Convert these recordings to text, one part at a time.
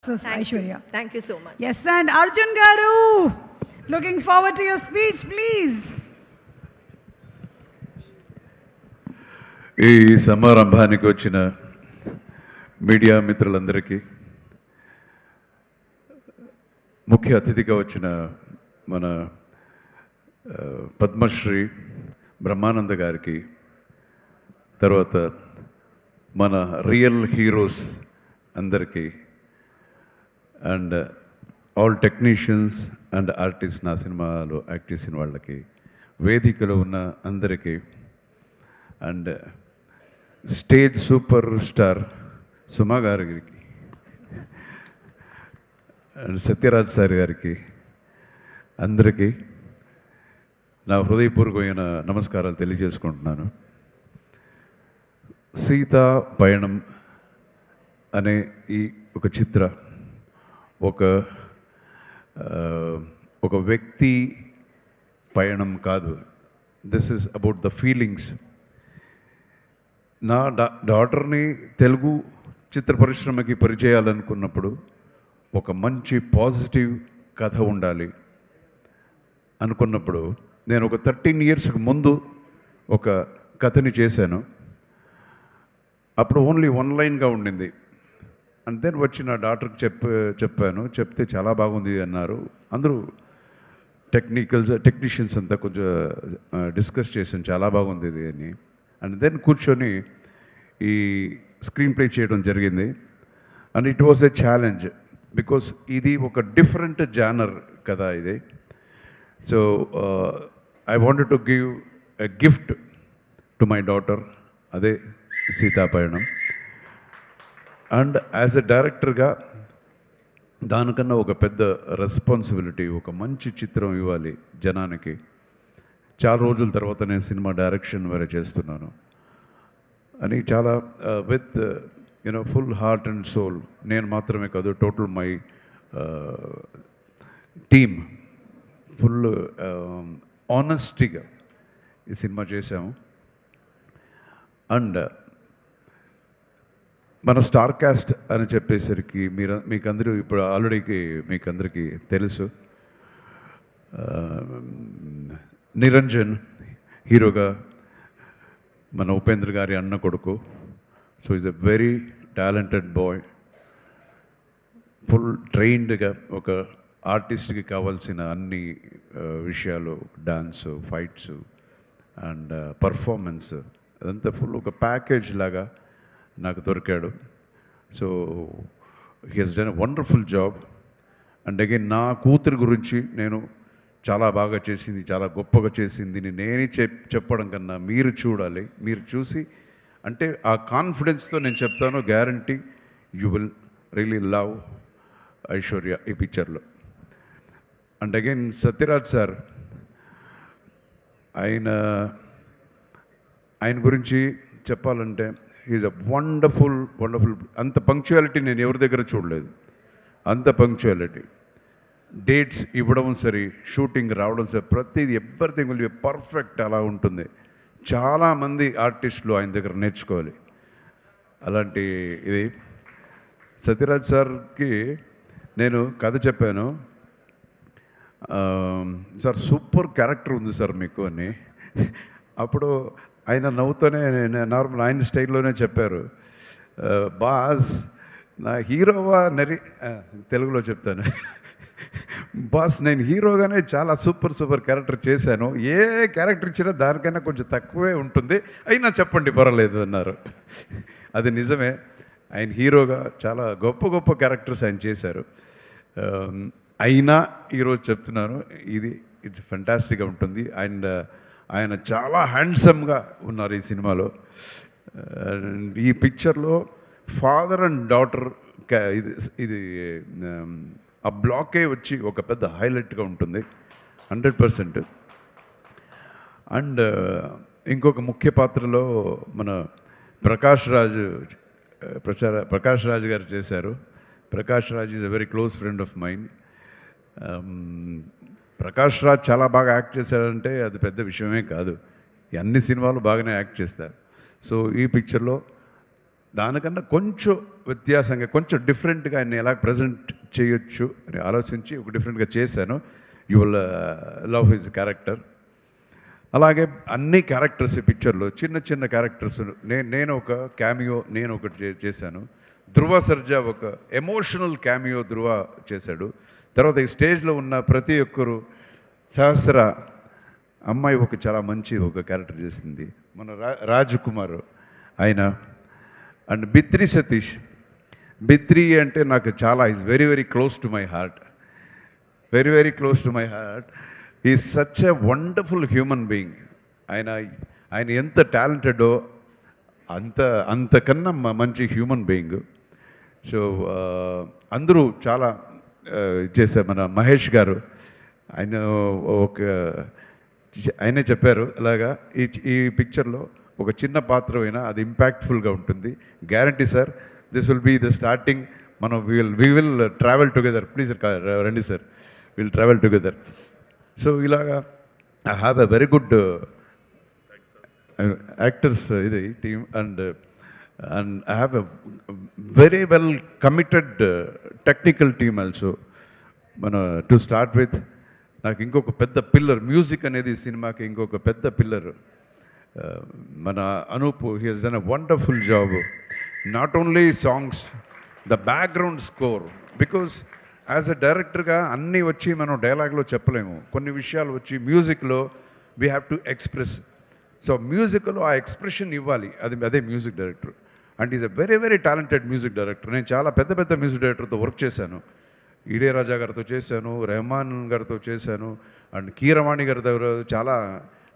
Aishwarya. Thank you so much. Yes, and Arjun Garu, looking forward to your speech, please. ఈ సమారంభానికి వచ్చిన media మిత్రులందరికీ, ముఖ్య అతిథిగా వచ్చిన మన పద్మశ్రీ బ్రహ్మానంద గారికి, తర్వాత మన రియల్ హీరోస్ అందరికీ, and all technicians and artist, నా సినిమాలో యాక్ట్ చేసిన వాళ్ళకి, వేదికలో ఉన్న అందరికీ, అండ్ స్టేజ్ సూపర్ స్టార్ సుమా గారికి అండ్ సత్యరాజ్ సార్ గారికి, అందరికీ నా హృదయపూర్వకమైన నమస్కారాలు తెలియజేసుకుంటున్నాను. సీతా పయణం అనే ఈ ఒక చిత్ర ఒక వ్యక్తి పయణం కాదు. This is about the feelings. నా డాటర్ని తెలుగు చిత్ర పరిశ్రమకి పరిచయాలనుకున్నప్పుడు ఒక మంచి పాజిటివ్ కథ ఉండాలి అనుకున్నప్పుడు నేను ఒక 13 ఇయర్స్కి ముందు ఒక కథని చేశాను. అప్పుడు ఓన్లీ 1 లైన్గా ఉండింది. అండ్ దెన్ వచ్చి నా డాక్టర్కి చెప్పాను. చెప్తే చాలా బాగుంది అన్నారు. అందరూ టెక్నీషియన్స్ అంతా కొంచెం డిస్కస్ చేశాను, చాలా బాగుంది ఇది అని. అండ్ దెన్ కూర్చొని ఈ స్క్రీన్ ప్లే చేయడం జరిగింది. And it was a challenge, because ఇది ఒక డిఫరెంట్ జానర్ కదా ఇది. So I wanted to give a gift to my daughter, అదే సీతాపయణం. అండ్ యాజ్ ఎ డైరెక్టర్గా దానికన్నా ఒక పెద్ద రెస్పాన్సిబిలిటీ, ఒక మంచి చిత్రం ఇవ్వాలి జనానికి. చాలా రోజుల తర్వాత నేను సినిమా డైరెక్షన్ వేరే చేస్తున్నాను అని చాలా with full heart and soul, నేను మాత్రమే కాదు, టోటల్ మై టీమ్ ఫుల్ ఆనెస్టీగా ఈ సినిమా చేశాము. అండ్ మన స్టార్ కాస్ట్ అని చెప్పేసరికి మీకందరూ ఇప్పుడు ఆల్రెడీ మీకందరికీ తెలుసు. నిరంజన్ హీరోగా, మన ఉపేంద్ర గారి అన్న కొడుకు. So is a very talented boy, full ట్రైన్డ్గా ఒక ఆర్టిస్ట్కి కావాల్సిన అన్ని విషయాలు, డాన్సు, ఫైట్స్ అండ్ పర్ఫార్మెన్స్, అదంతా ఫుల్ ఒక ప్యాకేజ్ లాగా నాకు దొరికాడు. So he has done a wonderful job. And again నా కూతురు గురించి నేను చాలా బాగా చేసింది, చాలా గొప్పగా చేసింది నేనే చెప్పడం కన్నా మీరు చూడాలి. మీరు చూసి అంటే ఆ కాన్ఫిడెన్స్తో నేను చెప్తాను, guarantee you will really love Aishwarya ఈ పిక్చర్లో. అండ్ అగైన్ సత్యరాజ్ సార్, ఆయన గురించి చెప్పాలంటే ఈజ్ అ వండర్ఫుల్ అంత పంక్చువాలిటీ నేను ఎవరి దగ్గర చూడలేదు. అంత పంక్చువాలిటీ, డేట్స్ ఇవ్వడం సరే, షూటింగ్ రావడం సరే, ప్రతిదీ ఎవ్రీథింగ్ విల్ బి పర్ఫెక్ట్. అలా ఉంటుంది. చాలామంది ఆర్టిస్టులు ఆయన దగ్గర నేర్చుకోవాలి. అలాంటి ఇది సత్యరాజ్ సార్కి నేను కథ చెప్పాను. సార్ సూపర్ క్యారెక్టర్ ఉంది సార్ మీకు అని. అప్పుడు ఆయన నవ్వుతూనే నార్మల్ ఆయన స్టైల్లోనే చెప్పారు, బాస్ నా హీరోవా తెలుగులో చెప్తాను, బాస్ నేను హీరోగానే చాలా సూపర్ క్యారెక్టర్ చేశాను, ఏ క్యారెక్టర్ ఇచ్చినా దానికైనా కొంచెం తక్కువే ఉంటుంది, అయినా చెప్పండి పర్వాలేదు అన్నారు. అది నిజమే, ఆయన హీరోగా చాలా గొప్ప క్యారెక్టర్స్ ఆయన చేశారు. అయినా ఈరోజు చెప్తున్నాను, ఇట్స్ ఫెంటాస్టిక్గా ఉంటుంది. అండ్ ఆయన చాలా హ్యాండ్సమ్గా ఉన్నారు ఈ సినిమాలో. ఈ పిక్చర్లో ఫాదర్ అండ్ డాటర్ ఇది ఆ బ్లాకే వచ్చి ఒక పెద్ద హైలైట్గా ఉంటుంది 100%. అండ్ ఇంకొక ముఖ్య పాత్రలో మన ప్రకాష్ రాజ్ గారు చేశారు. Prakash Raj is a very close friend of mind. Prakash Raj చాలా బాగా యాక్ట్ చేశారంటే అది పెద్ద విషయమే కాదు. అన్ని సినిమాలు బాగానే యాక్ట్ చేస్తారు. సో ఈ పిక్చర్లో దానికన్నా కొంచెం వ్యత్యాసంగా కొంచెం డిఫరెంట్గా ఆయన ఎలా ప్రజెంట్ చేయొచ్చు అని ఆలోచించి ఒక డిఫరెంట్గా చేశాను. You will love his character. అలాగే అన్ని క్యారెక్టర్స్ ఈ పిక్చర్లో చిన్న చిన్న క్యారెక్టర్స్ నేను ఒక క్యామియో నేను ఒకటి చేశాను. ధృవ సర్జా ఒక ఎమోషనల్ క్యామియో ధృవ చేశాడు. తర్వాత ఈ స్టేజ్లో ఉన్న ప్రతి ఒక్కరు సహస్ర అమ్మాయి ఒక చాలా మంచి ఒక క్యారెక్టర్ చేసింది. మన రాజ్ కుమార్ ఆయన అండ్ బిత్రి సతీష్. బిత్రి అంటే నాకు చాలా is very very close to my heart. Very very close to my heart. Is such a wonderful human being. ఆయన ఎంత టాలెంటెడో అంతకన్నా మంచి హ్యూమన్ బీయింగ్. సో అందరూ చాలా చేశారు. మన మహేష్ గారు ఆయనే చెప్పారు అలాగా ఈ పిక్చర్లో ఒక చిన్న పాత్ర అయినా అది ఇంపాక్ట్ఫుల్గా ఉంటుంది. Guarantee sir, this will be the starting. మనం we will travel together. Please రండి sir, will travel together. So ఇలాగా I have a very good actors ఇది team and I have a very well committed technical team also. మన to start with నాకు ఇంకొక పెద్ద pillar music అనేది సినిమాకి ఇంకొక పెద్ద పిల్లర్ మన Anoop. He has done a wonderful job. Not only songs, the background score. Because as a డైరెక్టర్గా అన్నీ వచ్చి మనం డైలాగ్లో చెప్పలేము. కొన్ని విషయాలు వచ్చి మ్యూజిక్లో we have to express. So మ్యూజిక్లో ఆ ఎక్స్ప్రెషన్ ఇవ్వాలి. అదే music director. And is a very very talented music director. నేను చాలా పెద్ద పెద్ద మ్యూజిక్ డైరెక్టర్తో వర్క్ చేశాను. ఇళయరాజా గారితో చేశాను, రెహమాన్ గారితో చేశాను, అండ్ కీరవాణి గారి దగ్గర చాలా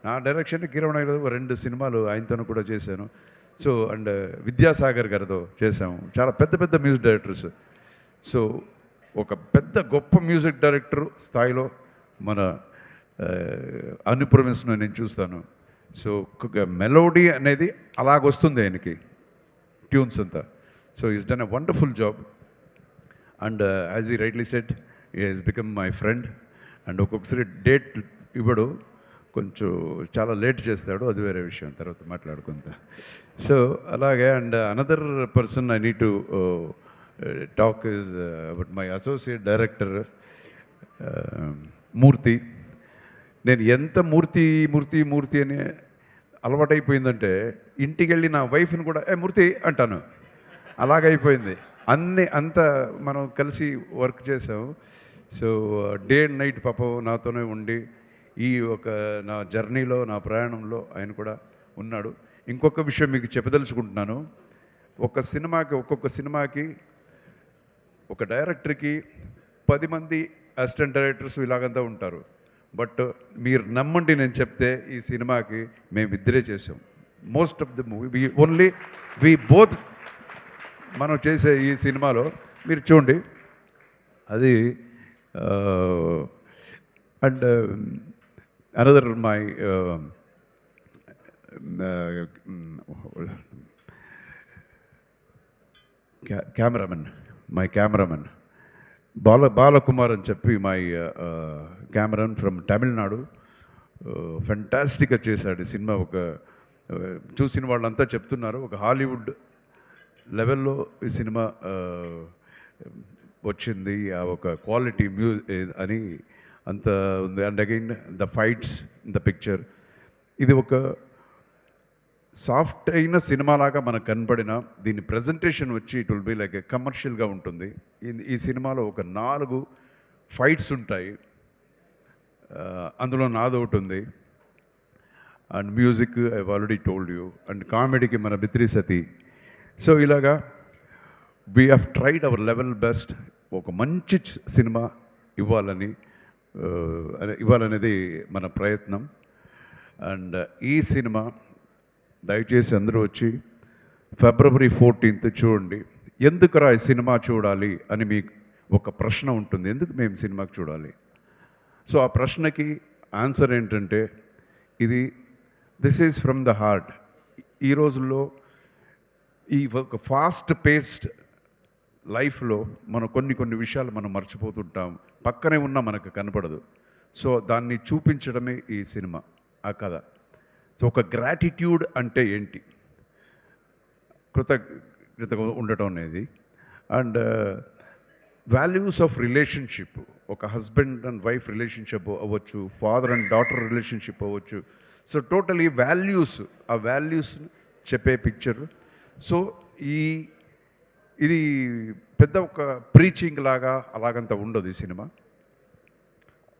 నా డైరెక్షన్ కీరవాణి గారి 2 సినిమాలు ఆయనతో కూడా చేశాను. సో అండ్ విద్యాసాగర్ గారితో చేశాము. చాలా పెద్ద పెద్ద మ్యూజిక్ డైరెక్టర్స్. సో ఒక పెద్ద గొప్ప మ్యూజిక్ డైరెక్టర్ స్థాయిలో మన అనుప్రమిస్ను నేను చూస్తాను. సో మెలోడీ అనేది అలాగొస్తుంది ఆయనకి, ట్యూన్స్ అంతా. So he's done a wonderful job. And as he rightly said, he has become my friend. And ఒక్కొక్కసారి డేట్ ఇవ్వడు, కొంచెం చాలా లేట్ చేస్తాడు, అది వేరే విషయం, తర్వాత మాట్లాడుకుంటా. సో అలాగే and another person I need to talk is about my associate director Murthy. నేను ఎంత మూర్తి మూర్తి మూర్తి అని అలవాటైపోయిందంటే ఇంటికి వెళ్ళి నా వైఫ్ని కూడా మూర్తి అంటాను. అలాగైపోయింది. అంత మనం కలిసి వర్క్ చేసాము. సో డే అండ్ నైట్ పాపం నాతోనే ఉండి ఈ నా జర్నీలో, నా ప్రయాణంలో ఆయన కూడా ఉన్నాడు. ఇంకొక విషయం మీకు చెప్పదలుచుకుంటున్నాను. ఒక్కొక్క సినిమాకి ఒక డైరెక్టర్కి 10 మంది అసిస్టెంట్ డైరెక్టర్స్ ఇలాగంతా ఉంటారు. బట్ మీరు నమ్మండి, నేను చెప్తే ఈ సినిమాకి మేమిద్దరే చేసాం. Most of the movie we both మనం చేసే ఈ సినిమాలో మీరు చూడండి అది. And another my cameraman Balakumar అని చెప్పి మై కెమెరామెన్ ఫ్రమ్ తమిళనాడు. ఫెంటాస్టిక్గా చేశాడు ఈ సినిమా. చూసిన వాళ్ళంతా చెప్తున్నారు ఒక హాలీవుడ్ లెవెల్లో ఈ సినిమా వచ్చింది, ఒక క్వాలిటీ అని అంత ఉంది. And again the fights in the picture, ఇది ఒక సాఫ్ట్ అయిన సినిమాలాగా మనకు కనపడిన దీని ప్రజెంటేషన్ వచ్చి ఇట్ విల్ బి లైక్ కమర్షియల్గా ఉంటుంది. ఈ సినిమాలో ఒక 4 ఫైట్స్ ఉంటాయి, అందులో నాదొకటి ఉంది. And music I already told you. And కామెడీకి మన బిత్రి సతీ. సో ఇలాగా we have tried our level best ఒక మంచి సినిమా ఇవ్వాలనేది మన ప్రయత్నం. అండ్ ఈ సినిమా దయచేసి అందరూ వచ్చి February 14th చూడండి. ఎందుకురా ఈ సినిమా చూడాలి అని మీకు ఒక ప్రశ్న ఉంటుంది, ఎందుకు మేము సినిమాకి చూడాలి? సో ఆ ప్రశ్నకి ఆన్సర్ ఏంటంటే this is from the heart. ఈ రోజుల్లో ఈ ఒక ఫాస్ట్ పేస్డ్ లైఫ్లో మనం కొన్ని విషయాలు మనం మర్చిపోతుంటాం, పక్కనే ఉన్నా మనకు కనపడదు. సో దాన్ని చూపించడమే ఈ సినిమా, ఆ కథ. సో ఒక గ్రాటిట్యూడ్ అంటే ఏంటి, ఉండటం అనేది. అండ్ వాల్యూస్ ఆఫ్ రిలేషన్షిప్, ఒక హస్బెండ్ అండ్ వైఫ్ రిలేషన్షిప్ అవ్వచ్చు, ఫాదర్ అండ్ డాటర్ రిలేషన్షిప్ అవ్వచ్చు. సో టోటలీ వాల్యూస్, ఆ వాల్యూస్ చెప్పే పిక్చర్. సో ఇది పెద్ద ఒక ప్రీచింగ్ లాగా అలాగంత ఉండదు ఈ సినిమా.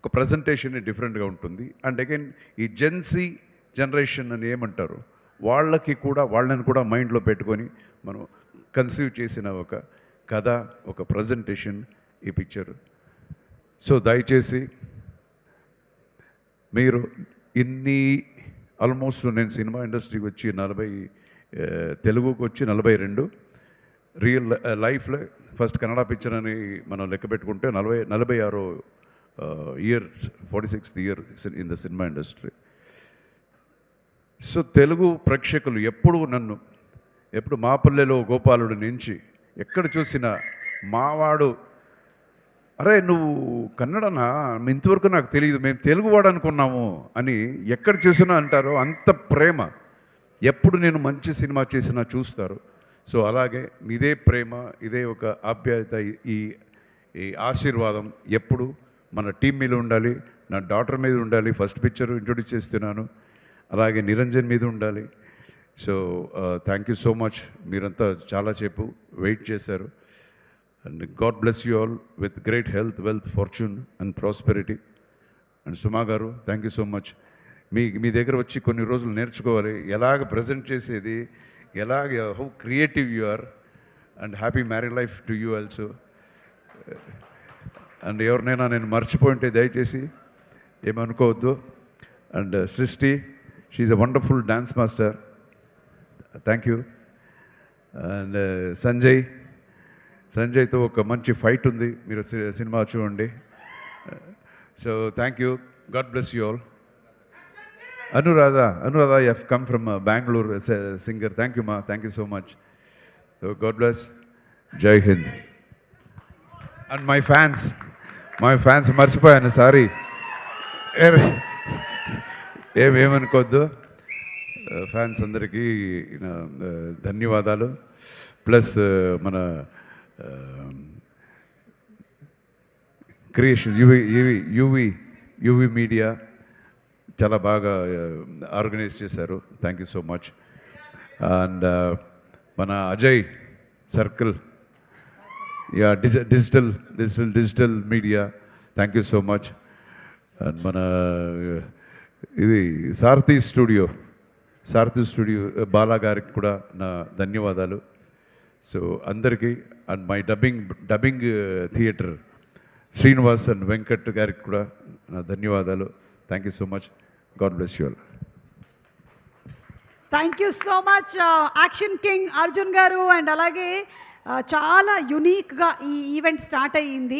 ఒక ప్రజెంటేషన్ డిఫరెంట్గా ఉంటుంది. అండ్ అగైన్ ఈ జెన్సీ జనరేషన్ అని ఏమంటారు, వాళ్ళని కూడా మైండ్లో పెట్టుకొని మనం కన్సీవ్ చేసిన ఒక కథ, ఒక ప్రజెంటేషన్ ఈ పిక్చర్. సో దయచేసి మీరు ఆల్మోస్ట్ నేను సినిమా ఇండస్ట్రీకి వచ్చి తెలుగుకి వచ్చి 42, రియల్ లైఫ్లో ఫస్ట్ కన్నడ పిక్చర్ అని మనం లెక్క పెట్టుకుంటే 46 year, 46th year in the cinema industry. So Telugu ప్రేక్షకులు ఎప్పుడు మాపల్లెలో గోపాలుడి నుంచి ఎక్కడ చూసినా మావాడు, అరే నువ్వు కన్నడనా, ఇంతవరకు నాకు తెలియదు, మేము తెలుగువాడు అనుకున్నాము అని ఎక్కడ చూసినా అంటారు. అంత ప్రేమ. ఎప్పుడు నేను మంచి సినిమా చేసినా చూస్తారు. సో అలాగే ఇదే ప్రేమ, ఇదే ఒక ఆప్యాయత, ఈ ఆశీర్వాదం ఎప్పుడు మన టీం మీద ఉండాలి, నా డాటర్ మీద ఉండాలి. ఫస్ట్ పిక్చర్ ఇంట్రొడ్యూస్ చేస్తున్నాను, అలాగే నిరంజన్ మీద ఉండాలి. So thank you so much. మీరంతా చాలాసేపు వెయిట్ చేశారు. And God bless you all with great health, wealth, fortune and prosperity. And Suma గారు థ్యాంక్ యూ సో మచ్. మీ దగ్గర వచ్చి కొన్ని రోజులు నేర్చుకోవాలి ఎలాగ ప్రజెంట్ చేసేది, ఎలాగ how creative you are. And happy married life to you also. And ఎవరినైనా నేను మర్చిపోయింటే దయచేసి ఏమనుకోవద్దు. And Srishti, she's a wonderful dance master, thank you. And సంజయ్తో ఒక మంచి ఫైట్ ఉంది, మీరు సినిమా చూడండి. So thank you, God bless you all. Anuradha, you have come from Bengaluru singer. Thank you మా, thank you so much. So God bless, Jai Hind. And my fans మర్చిపోయాను, sorry, ఏమనుకోవద్దు. Fans అందరికీ ధన్యవాదాలు. ప్లస్ మన క్రియేషన్స్, యూవి మీడియా చాలా బాగా organise చేశారు. Thank you so much. And మన Ajay circle, yeah, digital media, thank you so much. And మన ఇది సారథి స్టూడియో బాలా గారికి కూడా నా ధన్యవాదాలు. సో అందరికీ, and my dubbing theatre Srinivas and Venkat గారికి కూడా నా ధన్యవాదాలు. Thank you so much. God bless you all. Thank you so much action king Arjun గారు. అండ్ అలాగే చాలా యునీక్గా ఈ ఈవెంట్ స్టార్ట్ అయ్యింది.